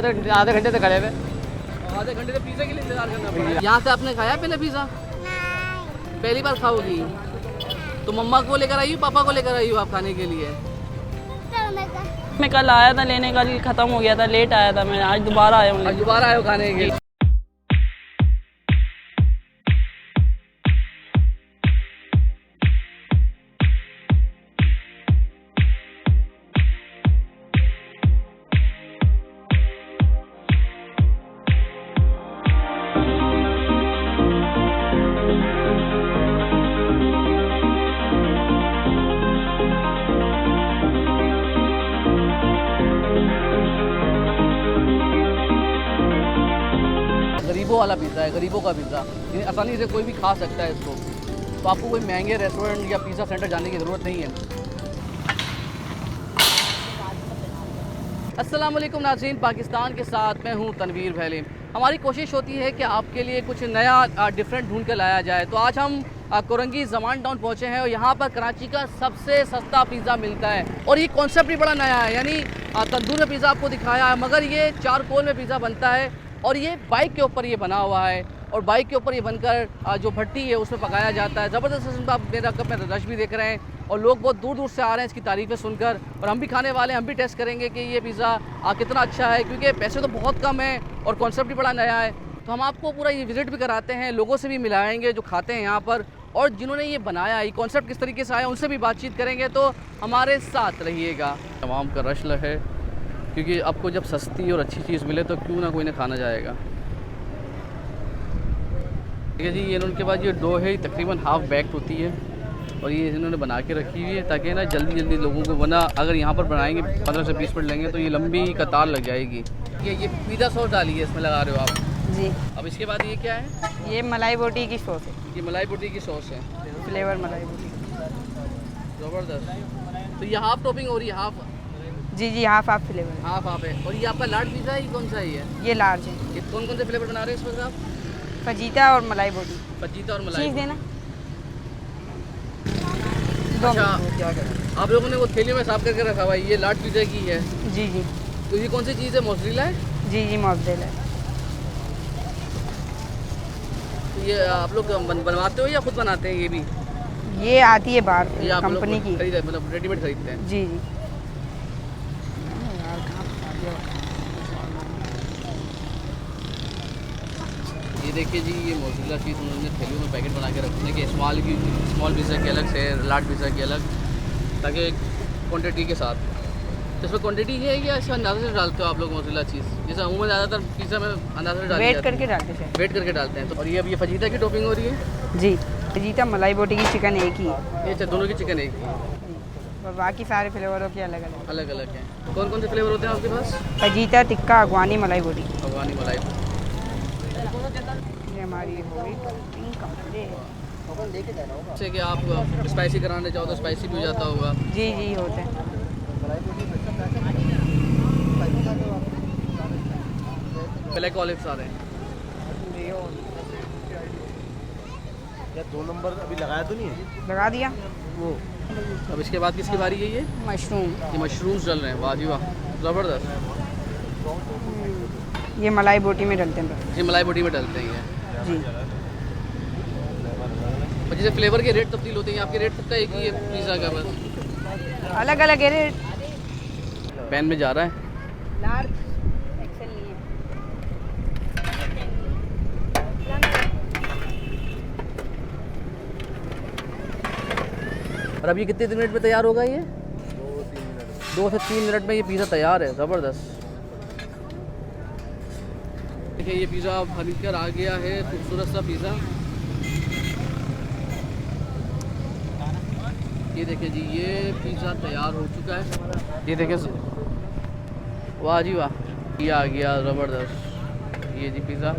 आधे घंटे से खड़े हुए। आधे घंटे से पिज़्ज़ा के लिए इंतजार करना पड़ेगा। यहाँ से आपने खाया पहले पिज़्ज़ा? पहली बार खाओगी? तो मम्मा को लेकर आई हो, पापा को लेकर आई हो आप खाने के लिए? मैं कल आया था लेने, कल ख़त्म हो गया था, लेट आया था मैं, आज दोबारा आया हूँ। आज दोबारा आए हो खाने के लिए? गरीबों वाला पिज़्ज़ा है, गरीबों का पिज़्ज़ा, यानी आसानी से कोई भी खा सकता है इसको। तो आपको कोई महंगे रेस्टोरेंट या पिज़्ज़ा सेंटर जाने की ज़रूरत नहीं है। अस्सलाम वालेकुम नाज़रीन, पाकिस्तान के साथ मैं हूँ तनवीर भैली। हमारी कोशिश होती है कि आपके लिए कुछ नया डिफरेंट ढूंढ कर लाया जाए। तो आज हम कोरंगी जमान टाउन पहुँचे हैं और यहाँ पर कराची का सबसे सस्ता पिज़्ज़ा मिलता है। और ये कॉन्सेप्ट भी बड़ा नया है, यानी तंदूर में पिज़्ज़ा आपको दिखाया है, मगर ये चारकोल में पिज़्ज़ा बनता है और ये बाइक के ऊपर ये बना हुआ है और बाइक के ऊपर ये बनकर जो भट्टी है उसमें पकाया जाता है। ज़बरदस्त किस्म का आप मेरा कप में रश भी देख रहे हैं और लोग बहुत दूर दूर से आ रहे हैं इसकी तारीफ़ें सुनकर। और हम भी खाने वाले हैं, हम भी टेस्ट करेंगे कि ये पिज़्ज़ा कितना अच्छा है, क्योंकि पैसे तो बहुत कम हैं और कॉन्सेप्ट भी बड़ा नया है। तो हम आपको पूरा ये विज़िट भी कराते हैं, लोगों से भी मिलाएंगे जो खाते हैं यहाँ पर, और जिन्होंने ये बनाया, ये कॉन्सेप्ट किस तरीके से आया, उनसे भी बातचीत करेंगे। तो हमारे साथ रहिएगा। तमाम का रश है, क्योंकि आपको जब सस्ती और अच्छी चीज़ मिले तो क्यों ना कोई ना खाना जाएगा। ठीक है जी, ये उनके पास ये डो है, तकरीबन हाफ़ बैक्ड होती है और ये इन्होंने बना के रखी हुई है ताकि ना जल्दी जल्दी लोगों को, वरना अगर यहाँ पर बनाएंगे 15 से 20 मिनट लेंगे तो ये लंबी कतार लग जाएगी। ये पिज़्ज़ा सॉस डाली है इसमें, लगा रहे हो आप जी। अब इसके बाद ये क्या है? ये मलाई बोटी की सॉस है, ये मलाई बोटी की सॉस है, फ्लेवर मलाई बोटी। ज़बरदस्त। तो ये हाफ़ टॉपिंग हो रही है, हाफ़? जी, हाफ फ्लेवर, हाफ़ है। और ये आपका लार्ज पिज़्ज़ा है, ये कौन सा है? ये लार्ज है। ये कौन कौन से फ्लेवर बना रहे हैं इसमें आप? फजीता और मलाई बोटी। फजीता और मलाई चीज़ देना। अच्छा, आप लोगों ने वो थैली में साफ करके रखा हुआ है, ये लार्ज पिज़्ज़ा की है? जी। तो ये कौन सी चीज़ है, मोज़रेला है? जी, मोज़रेला है। तो ये आप लोग बनवाते हो या खुद बनाते हैं? ये भी ये आती है बाहर, ये आप लोग कंपनी की। खरीदते, मतलब रेडीमेड खरीदते हैं? जी। ये देखिए जी, ये मोज़रेला चीज़ उन्होंने थैलियों में पैकेट बना के रखने के, स्मॉल पिज़्ज़ा के अलग से, लार्ज पिज़्ज़ा के अलग, ताकि क्वांटिटी के साथ। तो इसमें क्वांटिटी है या इसका अंदाज़े से डालते हो आप लोग मोज़रेला चीज़? जैसे अमूमन ज़्यादातर पिज़्ज़ा में अंदाज़े से वेट करके डालते हैं। वेट करके डालते हैं। तो और ये अब ये फजीता की टॉपिंग हो रही है? जी, फजीता मलाई बोटी की चिकन एक ही है। ये अच्छा, दोनों की चिकन एक ही और बाकी सारे फ्लेवरों के अलग अलग हैं। कौन कौन से फ्लेवर होते हैं आपके पास? फजीता, टिक्का, अफगानी मलाई बोटी। अफगानी मलाई। ये हमारी हो गई टॉपिंग कंप्लीट। जैसे कि आप स्पाइसी कराना चाहो तो स्पाइसी भी हो जाता होगा? जी होते हैं। ब्लैक ऑलिव्स आ रहे हैं। या 2 नंबर अभी लगाया तो नहीं है? लगा दिया वो। अब इसके बाद किसकी बारी है? ये मशरूम। ये मशरूम्स डल रहे हैं, वाह जी वाह, ज़बरदस्त। ये मलाई बोटी में डलते हैं। ये मलाई बोटी में डलते हैं जी। और जैसे फ्लेवर के रेट तब्दील होते हैं, आपके रेट सबका एक ही है पिज़्ज़ा का? बस अलग अलग है रेट। पैन में जा रहा है। लार्ज एक्सेल नहीं है। और अब ये कितने मिनट में तैयार होगा? ये 2 से 3 मिनट में ये पिज़्ज़ा तैयार है। ज़बरदस्त। देखिए ये पिज़्ज़ा बनकर आ गया है, खूबसूरत सा पिज़्ज़ा। ये देखिए जी, ये पिज़्ज़ा तैयार हो चुका है। ये देखिए, वाह जी वाह, ये आ गया, ज़बरदस्त। ये जी पिज़्ज़ा,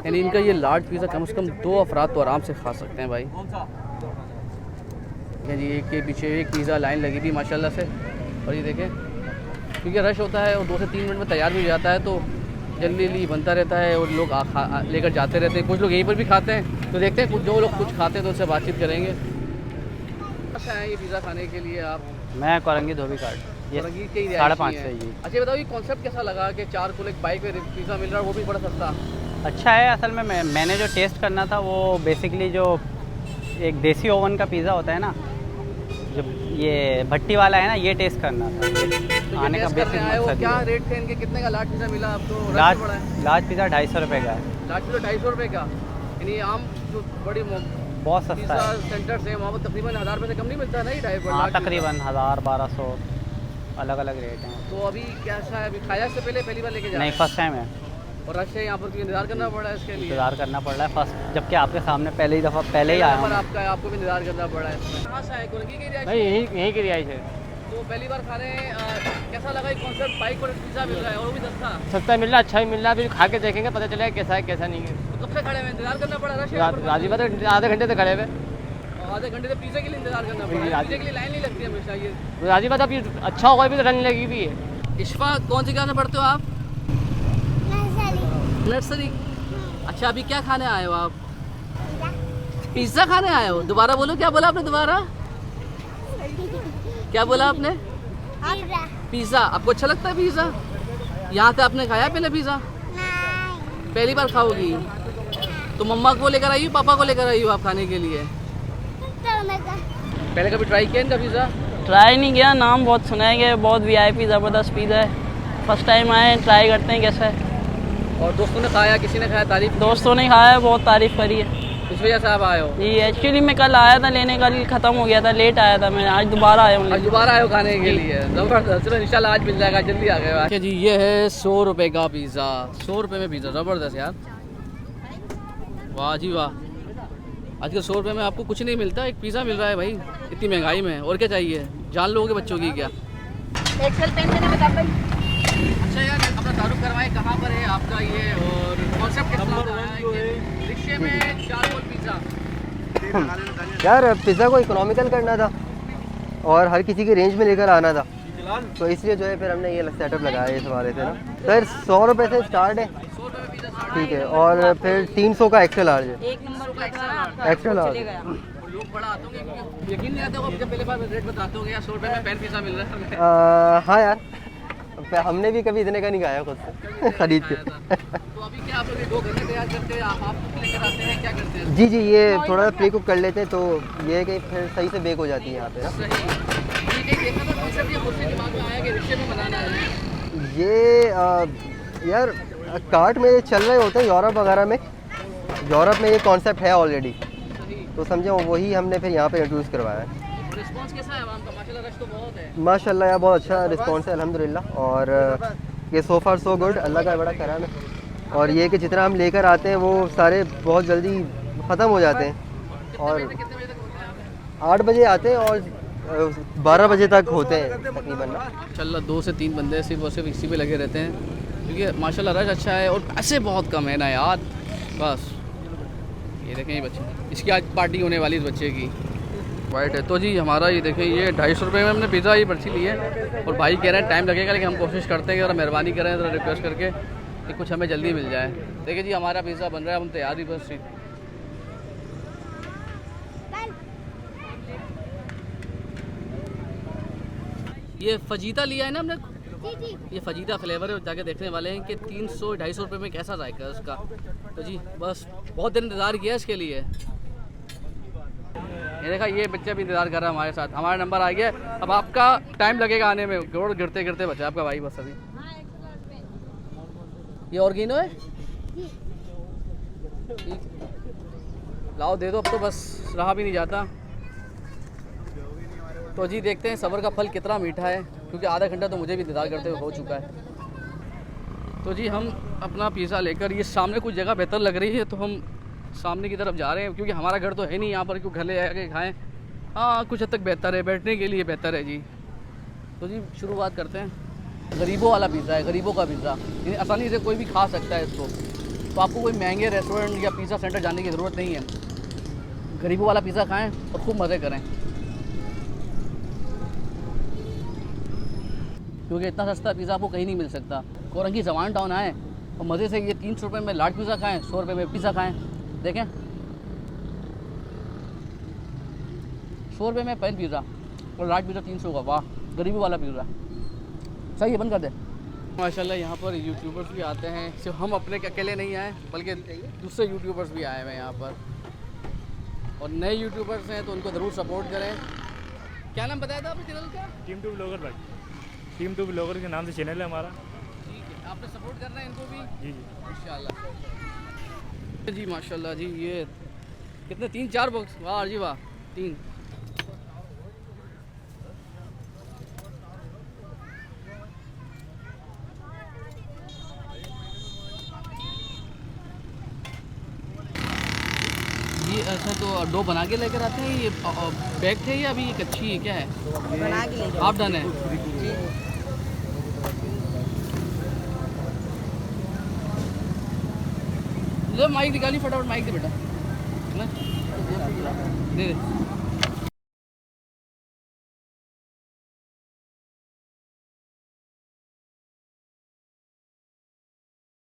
यानी इनका ये लार्ज पिज़्ज़ा कम से कम 2 अफराद तो आराम से खा सकते हैं भाई। ये जी, एक के पीछे एक पिज़्ज़ा लाइन लगी थी माशाल्लाह से। और ये देखें, क्योंकि रश होता है और 2 से 3 मिनट में तैयार भी हो जाता है, तो जल्दी जल्दी बनता रहता है और लोग लेकर जाते रहते हैं। कुछ लोग यहीं पर भी खाते हैं, तो देखते हैं कुछ जो लोग कुछ खाते हैं तो उनसे बातचीत करेंगे। अच्छा है ये पिज़्ज़ा खाने के लिए आप? मैं कोरंगी धोबी घाट। ये कोरंगी के ही 550 है। जी। अच्छा बताओ, ये कॉन्सेप्ट कैसा लगा कि 4 कुल एक बाइक पे पिज़्ज़ा मिल रहा है, वो भी बड़ा सस्ता। अच्छा है। असल में मैंने जो टेस्ट करना था वो बेसिकली जो एक देसी ओवन का पिज़्ज़ा होता है ना, जो ये भट्टी वाला है ना, ये टेस्ट करना था। तो आने का टेस्ट बेसिक करने आए हो, मकसद क्या ये। रेट थे इनके? कितने का लार्ज पिज़्ज़ा मिला आपको? लार्ज बड़ा है लार्ज पिज़्ज़ा 250 रुपये का है। लार्ज पिज़्ज़ा 250 रुपये का। यानी आम जो बड़ी बहुत सस्ता पिज़्ज़ा है। सेंटर्स हैं वहाँ पर तकरीबन 1000 रुपये से कम नहीं मिलता है ना, ये हाँ, तकरीबन 1000-1200 अलग अलग रेट हैं। तो अभी कैसा है? अभी खाया इससे पहली बार लेके जा रहे नहीं, हैं? फर्स्ट टाइम है। और रश है यहाँ पर, इंतजार करना पड़ रहा है इसके लिए? इंतज़ार करना पड़ रहा है फर्स्ट, जबकि आपके सामने पहले ही आया पर हूँ। आपका है, आपको भी इंतजार करना पड़ रहा है। कहाँ से आए? कोरंगी के रिहायशी? भाई यहीं की रिहाइश है। तो पहली बार खा रहे हैं, कैसा लगा ये कॉन्सेप्ट? बाइक पर पिज़्ज़ा मिल रहा है और वो भी सस्ता। सस्ता मिल रहा है, अच्छा भी मिल रहा है। फिर खा के देखेंगे, पता चलेगा कैसा है कैसा नहीं है। तो कब से खड़े हुए? इंतजार करना पड़ा? रश है यहाँ पर? राजी बात है, आधे घंटे से खड़े हुए। और आधे घंटे से पिज़्ज़ा के लिए इंतजार करना पड़ा है। पिज़्ज़ा के लिए लाइन नहीं लगती हमेशा ये। राजी बात, अभी अच्छा होगा भी तो रन लगी भी है। इशफा, कौन सी क्लास में पढ़ते हो आप? नर्सरी। अच्छा, अभी क्या खाने आए हो आप? पिज़्ज़ा खाने आए हो? दोबारा बोलो, क्या बोला आपने दोबारा? क्या बोला आपने? पिज़्ज़ा। आपको अच्छा लगता है पिज़्ज़ा? यहाँ से आपने खाया पहले पिज़्ज़ा? पहली बार खाओगी? तो मम्मा को लेकर आई हो, पापा को लेकर आई हो आप खाने के लिए? पहले कभी ट्राई किया इनका पिज़्ज़ा? ट्राई नहीं किया, नाम बहुत सुना है कि बहुत वीआईपी ज़बरदस्त पिज़्ज़ा है। फर्स्ट टाइम आए, ट्राई करते हैं कैसा है। और दोस्तों ने खाया, किसी ने खाया, तारीफ? दोस्तों ने खाया है, बहुत तारीफ करी है। इस वजह से आप आए हो? जी, एक्चुअली मैं कल आया था लेने, कल ख़त्म हो गया था, लेट आया था मैं, आज दोबारा आया हूँ आज लेने। दोबारा आए हो खाने के लिए? ज़बरदस्त। चलो इंशाल्लाह आज मिल जाएगा, जल्दी आ गए। अच्छा जी, ये है 100 रुपये का पिज़्ज़ा। 100 रुपये में पिज़्ज़ा, ज़बरदस्त यार। वाह जी वाह। आजकल 100 रुपये में आपको कुछ नहीं मिलता, एक पिज़्ज़ा मिल रहा है भाई, इतनी महंगाई में। और क्या चाहिए? जान लोगे बच्चों की क्या? अच्छा यार, अपना तारुफ करवाएं, कहाँ पर है आपका ये, और कॉन्सेप्ट कैसा है? रिक्शे में 4 रोल पिज़्ज़ा। यार पिज़्ज़ा को इकोनॉमिकल करना था और हर किसी की रेंज में लेकर आना था, तो इसलिए जो है फिर हमने ये सेटअप लगाया इस हवाले से ना। सर 100 रुपये से स्टार्ट है, 100 रुपये में पिज़्ज़ा ठीक है, और फिर 300 का एक्स्ट्रा लार्ज है। एक नंबर का था ना आपका, एक्स्ट्रा लार्ज। और लोग बड़ा आते होंगे, क्योंकि यकीन नहीं आता होगा जब पहले बार रेट बताते होंगे यार 100 रुपये में पैन पिज़्ज़ा मिल रहा है। हाँ यार, हमने भी कभी इतने का नहीं खाया खुद से खरीद के। तो अभी क्या आप लोग ये 2 घर में तैयार करते हैं, आप कुक लेकर आते हैं, क्या करते हैं? जी जी, ये थोड़ा प्री कुक कर लेते हैं तो ये है कि फिर सही से बेक हो जाती है यहाँ पे ना। सही। ये देखा था कॉन्सेप्ट, ये खुद से दिमाग में आया कि रिक्शे में बनाना है। ये यार कार्ट में चल रहे होते हैं यूरोप वगैरह में, यूरोप में ये कॉन्सेप्ट है ऑलरेडी, सही। तो समझे वही हमने फिर यहाँ पे इंट्रोड्यूस करवाया है। रिस्पांस कैसा है आवाम का? माशाल्लाह रश तो बहुत है। माशाल्लाह यार, बहुत अच्छा रिस्पॉन्स है अल्हम्दुलिल्लाह। और ये सो फार सो गुड, अल्लाह का बड़ा करम है। और ये कि जितना हम लेकर आते हैं वो सारे बहुत जल्दी ख़त्म हो जाते हैं। और कितने बजे तक होते हैं? 8 बजे आते हैं और 12 बजे तक होते हैं तकरीबन ना। माशाल्लाह 2 से 3 बंदे सिर्फ और सिर्फ इसी पे लगे रहते हैं, क्योंकि माशाल्लाह रश अच्छा है और पैसे बहुत कम है ना यार। बस ये देखें, ये बच्चे, इसकी आज पार्टी होने वाली इस बच्चे की। वाइट है तो जी हमारा ये देखें, ये 250 रुपये में हमने पिज़्ज़ा ये पर्ची ली है, और भाई कह रहे हैं टाइम लगेगा, लेकिन हम कोशिश करते हैं कि ज़रा मेहरबानी करें, ज़रा रिक्वेस्ट करके कि कुछ हमें जल्दी मिल जाए। देखिए जी, हमारा पिज़्ज़ा बन रहा है, हम तैयार ही बस। ये फजीता लिया है ना हमने, ये फजीता फ्लेवर है, जाके देखने वाले हैं कि 300-250 रुपये में कैसा जायका है उसका। तो जी बस बहुत देर इंतज़ार किया इसके लिए। ये देखा, ये बच्चा भी इंतज़ार कर रहा है हमारे साथ, हमारा नंबर आ गया। अब आपका टाइम लगेगा आने में, गोड़ गिरते गिरते बचा आपका भाई बस अभी। ये ऑर्गेनो है, लाओ दे दो, अब तो बस रहा भी नहीं जाता। तो जी देखते हैं सब्र का फल कितना मीठा है, क्योंकि आधा घंटा तो मुझे भी इंतज़ार करते हुए हो चुका है। तो जी हम अपना पिज़्ज़ा लेकर, ये सामने कुछ जगह बेहतर लग रही है तो हम सामने की तरफ जा रहे हैं, क्योंकि हमारा घर तो है नहीं यहाँ पर, क्यों घर ले आके खाएँ। हाँ कुछ हद तक बेहतर है, बैठने के लिए बेहतर है जी। तो जी शुरुआत करते हैं। गरीबों वाला पिज़्ज़ा है, गरीबों का पिज़्ज़ा, यानी आसानी से कोई भी खा सकता है इसको। तो आपको कोई महंगे रेस्टोरेंट या पिज़्ज़ा सेंटर जाने की ज़रूरत नहीं है, गरीबों वाला पिज़्ज़ा खाएँ और खूब मज़े करें, क्योंकि इतना सस्ता पिज़्ज़ा आपको कहीं नहीं मिल सकता। कोरंगी जमान टाउन आए और मज़े से ये 300 रुपये में लार्ज पिज़्ज़ा खाएँ, 100 रुपये में पिज़्ज़ा खाएँ। देखें 100 रुपये में पैन पिज़्ज़ा और लार्ज पिज़्ज़ा 300 का। वाह, गरीबी वाला पिज़्ज़ा। सही है, बंद कर दे। माशाल्लाह यहाँ पर यूट्यूबर्स भी आते हैं, सिर्फ हम अपने के अकेले नहीं आए बल्कि दूसरे यूट्यूबर्स भी आए हुए हैं यहाँ पर, और नए यूट्यूबर्स हैं तो उनको ज़रूर सपोर्ट करें। क्या नाम बताया था आपने चैनल का? टीम टू ब्लॉगर भाई, टीम टू ब्लॉगर के नाम से चैनल है हमारा। ठीक है, आपने सपोर्ट करना है इनको भी जी जी। इंशाल्लाह जी। माशाल्लाह जी, ये कितने 3-4 बॉक्स, वाह जी वाह, 3। ये ऐसा तो डो बना के लेकर आते हैं, ये बैग थे या अभी ये कच्ची है, क्या है? बना के लेकर आप डन है। ले माइक निकाली फटाफट, माइक दे बेटा, ना दे दे।